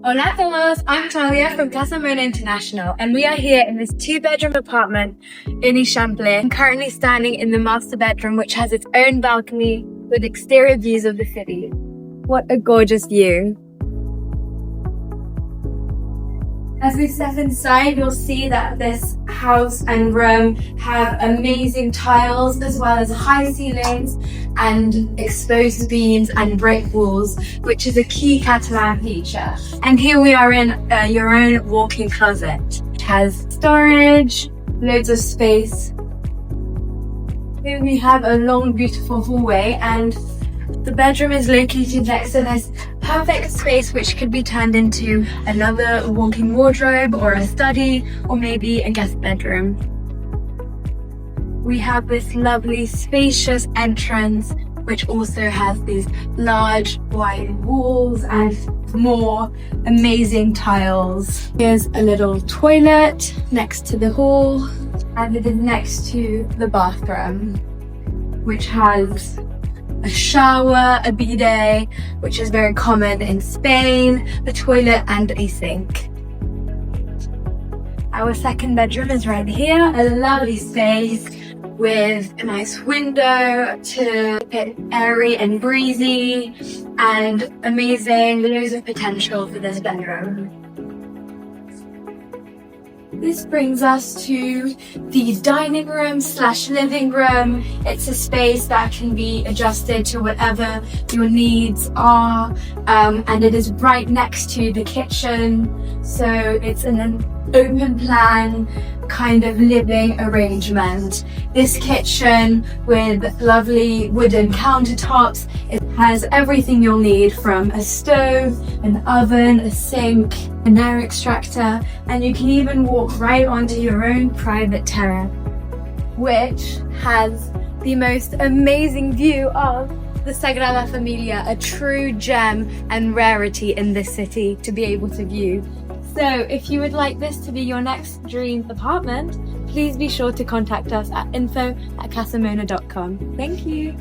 Hola a todos, I'm Claudia from Catalan International, and we are here in this 2-bedroom apartment in Eixample. I'm currently standing in the master bedroom, which has its own balcony with exterior views of the city. What a gorgeous view. As we step inside, you'll see that this house and room have amazing tiles as well as high ceilings and exposed beams and brick walls, which is a key Catalan feature. And here we are in your own walk-in closet. It has storage, loads of space. Here we have a long, beautiful hallway, and the bedroom is located next to this perfect space which could be turned into another walk-in wardrobe or a study or maybe a guest bedroom. We have this lovely spacious entrance which also has these large wide walls and more amazing tiles. Here's a little toilet next to the hall, and it is next to the bathroom, which has a shower, a bidet, which is very common in Spain, a toilet and a sink. Our second bedroom is right here, a lovely space with a nice window to keep it airy and breezy, and amazing, loads of potential for this bedroom. This brings us to the dining room / living room. It's a space that can be adjusted to whatever your needs are, and it is right next to the kitchen, so it's an open plan kind of living arrangement. This kitchen with lovely wooden countertops, it has everything you'll need from a stove, an oven, a sink, an air extractor, and you can even walk right onto your own private terrace, which has the most amazing view of the Sagrada Familia, a true gem and rarity in this city to be able to view. So if you would like this to be your next dream apartment, please be sure to contact us at info@casamona.com. Thank you.